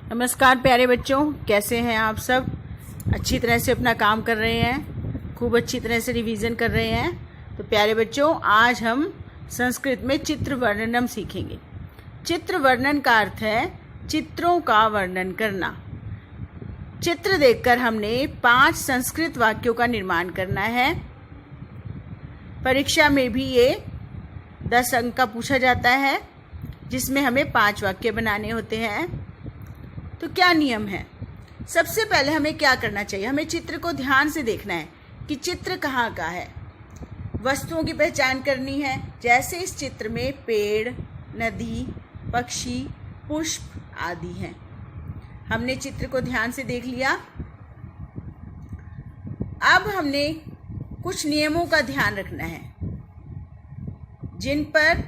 नमस्कार प्यारे बच्चों, कैसे हैं आप सब। अच्छी तरह से अपना काम कर रहे हैं, खूब अच्छी तरह से रिवीजन कर रहे हैं। तो प्यारे बच्चों, आज हम संस्कृत में चित्र वर्णनम सीखेंगे। चित्र वर्णन का अर्थ है चित्रों का वर्णन करना। चित्र देखकर हमने 5 संस्कृत वाक्यों का निर्माण करना है। परीक्षा में भी ये 10 अंक का पूछा जाता है, जिसमें हमें 5 वाक्य बनाने होते हैं। तो क्या नियम है? सबसे पहले हमें क्या करना चाहिए? हमें चित्र को ध्यान से देखना है कि चित्र कहाँ का है। वस्तुओं की पहचान करनी है, जैसे इस चित्र में पेड़, नदी, पक्षी, पुष्प आदि हैं। हमने चित्र को ध्यान से देख लिया। अब हमने कुछ नियमों का ध्यान रखना है, जिन पर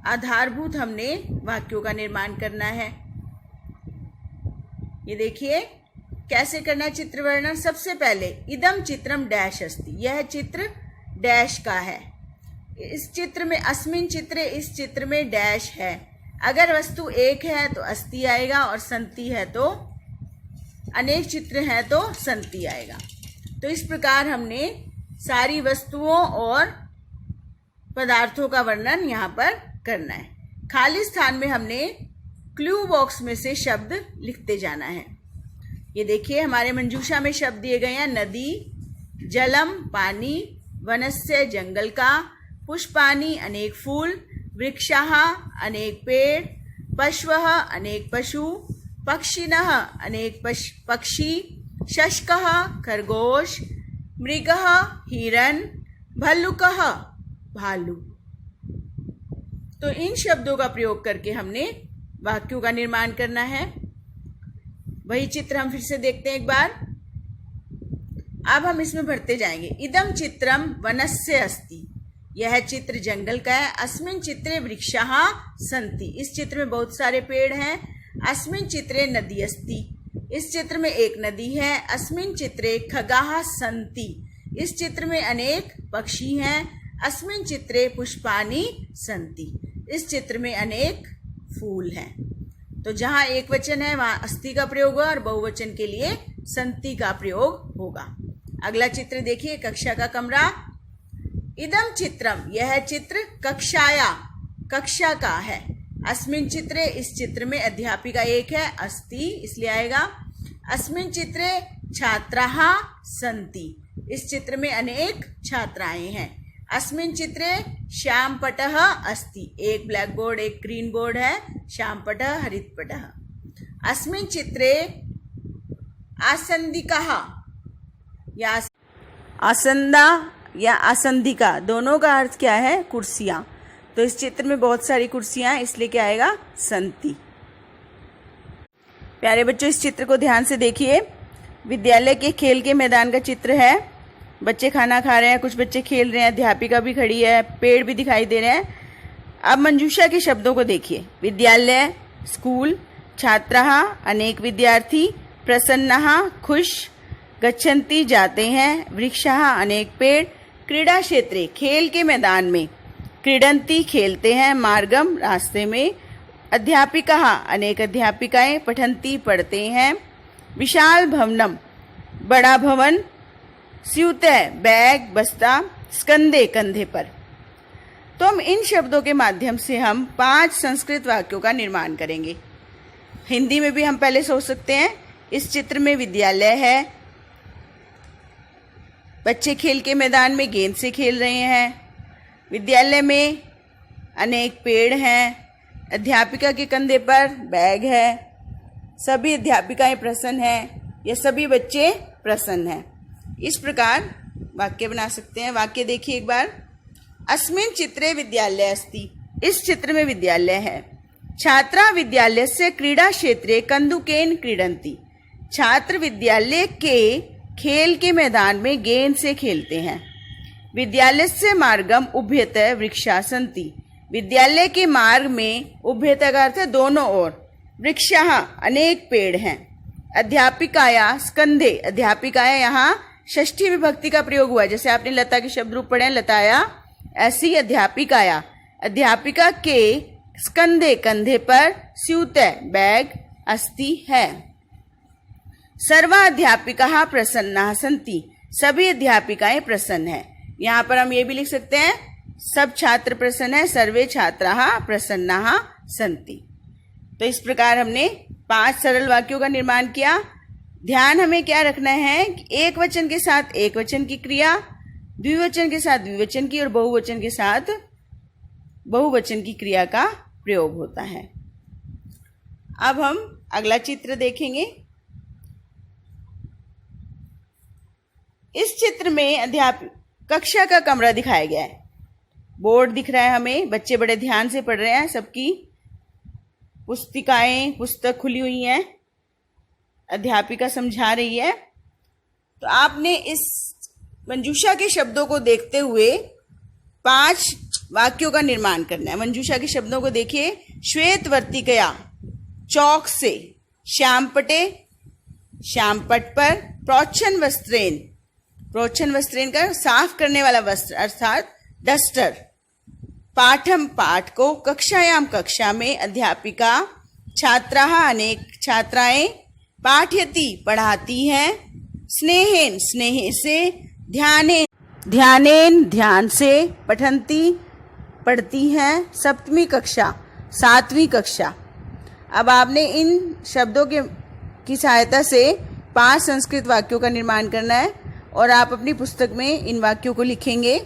आधारभूत हमने वाक्यों का निर्माण करना है। ये देखिए कैसे करना है चित्र वर्णन। सबसे पहले इदम चित्रम डैश अस्ति, यह चित्र डैश का है। इस चित्र में अस्मिन चित्रे, इस चित्र में डैश है। अगर वस्तु एक है तो अस्ति आएगा, और संति है तो, अनेक चित्र हैं तो संति आएगा। तो इस प्रकार हमने सारी वस्तुओं और पदार्थों का वर्णन यहाँ पर करना है। खाली स्थान में हमने क्लू बॉक्स में से शब्द लिखते जाना है। ये देखिए हमारे मंजूषा में शब्द दिए गए हैं। नदी, जलम पानी, वनस्य जंगल का, पुष्पानि अनेक फूल, वृक्षाः अनेक पेड़, पशवः अनेक पशु, पक्षिणः अनेक पक्षी, शशकः खरगोश, मृगः हिरण, भल्लुकः भालू। तो इन शब्दों का प्रयोग करके हमने वाक्यों का निर्माण करना है। वही चित्र हम फिर से देखते हैं एक बार। अब हम इसमें भरते जाएंगे। इदम चित्रम वनस्य अस्ति, यह चित्र जंगल का है। अस्मिन चित्रे वृक्षाः सन्ति, इस चित्र में बहुत सारे पेड़ हैं। अस्मिन चित्रे नदी अस्ति, इस चित्र में एक नदी है। अस्मिन चित्रे खगाः सन्ति, इस चित्र में अनेक पक्षी हैं। अस्मिन चित्रे पुष्पानि सन्ति, इस चित्र में अनेक फूल हैं। तो जहां एक वचन है वहां अस्ति का प्रयोग होगा, और बहुवचन के लिए संति का प्रयोग होगा। अगला चित्र देखिए, कक्षा का कमरा। इदम चित्रम, यह चित्र कक्षाया, कक्षा का है। अस्मिन चित्रे, इस चित्र में अध्यापिका एक है, अस्ति इसलिए आएगा। अस्मिन चित्रे छात्राः सन्ति, इस चित्र में अनेक छात्राएं हैं। अस्मिन चित्रे श्याम पटः अस्ति, एक ब्लैक बोर्ड एक ग्रीन बोर्ड है। श्याम पटः हरित पटः। अस्मिन चित्रे आसंदिकाः, या आसंदा या आसंदिका, दोनों का अर्थ क्या है? कुर्सियां। तो इस चित्र में बहुत सारी कुर्सियां हैं, इसलिए क्या आएगा? संति। प्यारे बच्चों, इस चित्र को ध्यान से देखिए। विद्यालय के खेल के मैदान का चित्र है। बच्चे खाना खा रहे हैं, कुछ बच्चे खेल रहे हैं, अध्यापिका भी खड़ी है, पेड़ भी दिखाई दे रहे हैं। अब मंजूषा के शब्दों को देखिए। विद्यालय स्कूल, छात्राः अनेक विद्यार्थी, प्रसन्नाः खुश, गच्छन्ति जाते हैं, वृक्षाः अनेक पेड़, क्रीडा क्षेत्रे खेल के मैदान में, क्रीडन्ति खेलते हैं, मार्गम रास्ते में, अध्यापिकाः अनेक अध्यापिकाएं, पठन्ति पढ़ते हैं, विशाल भवनम बड़ा भवन, स्यूतः बैग बस्ता, स्कंदे कंधे पर। तो हम इन शब्दों के माध्यम से हम 5 संस्कृत वाक्यों का निर्माण करेंगे। हिंदी में भी हम पहले सोच सकते हैं। इस चित्र में विद्यालय है, बच्चे खेल के मैदान में गेंद से खेल रहे हैं। विद्यालय में अनेक पेड़ हैं, अध्यापिका के कंधे पर बैग है, सभी अध्यापिकाएं प्रसन्न हैं, ये सभी बच्चे प्रसन्न हैं। इस प्रकार वाक्य बना सकते हैं। वाक्य देखिए एक बार। अस्मिन चित्रे विद्यालय अस्ति, इस चित्र में विद्यालय है। छात्रा विद्यालयस्य क्रीडा क्षेत्रे कन्दुकेन क्रीडन्ति, छात्र विद्यालय के खेल के मैदान में गेंद से खेलते हैं। विद्यालयस्य मार्गम उभयतः वृक्षाः सन्ति, विद्यालय के मार्ग में उभयतः का अर्थ है दोनों ओर, वृक्षाः अनेक पेड़ हैं। अध्यापिकाया स्कंधे, अध्यापिकाया यहाँ षष्ठी विभक्ति का प्रयोग हुआ है। जैसे आपने लता के शब्द रूप पढ़े हैं, लताया, ऐसी अध्यापिकाया, अध्यापिका के स्कंधे कंधे पर, स्यूतः बैग, अस्ति है। सर्वाध्यापिकाः प्रसन्नाः सन्ति, सभी अध्यापिकाएं प्रसन्न हैं। यहाँ पर हम ये भी लिख सकते हैं सब छात्र प्रसन्न है, सर्वे छात्राः प्रसन्नाः सन्ति। तो इस प्रकार हमने 5 सरल वाक्यों का निर्माण किया। ध्यान हमें क्या रखना है कि एक वचन के साथ एक वचन की क्रिया, द्विवचन के साथ द्विवचन की और बहुवचन के साथ बहुवचन की क्रिया का प्रयोग होता है। अब हम अगला चित्र देखेंगे। इस चित्र में अध्यापक कक्षा का कमरा दिखाया गया है। बोर्ड दिख रहा है हमें, बच्चे बड़े ध्यान से पढ़ रहे हैं, सबकी पुस्तक खुली हुई हैं, अध्यापिका समझा रही है। तो आपने इस मंजूषा के शब्दों को देखते हुए 5 वाक्यों का निर्माण करना है। मंजूषा के शब्दों को देखिए। श्वेत वर्तिकया, चौक से, श्यामपटे, श्यामपट पर, प्रोच्छन वस्त्रेन, प्रोच्छन वस्त्रेन का साफ करने वाला वस्त्र अर्थात डस्टर, पाठम पाठ को, कक्षायाम कक्षा में, अध्यापिका, छात्राः अनेक छात्राएं, पाठयति पढ़ाती हैं, स्नेहेन स्नेह से, ध्यानेन ध्यान से, पठन्ति पढ़ती हैं, सप्तमी कक्षा 7वीं कक्षा। अब आपने इन शब्दों की सहायता से 5 संस्कृत वाक्यों का निर्माण करना है और आप अपनी पुस्तक में इन वाक्यों को लिखेंगे।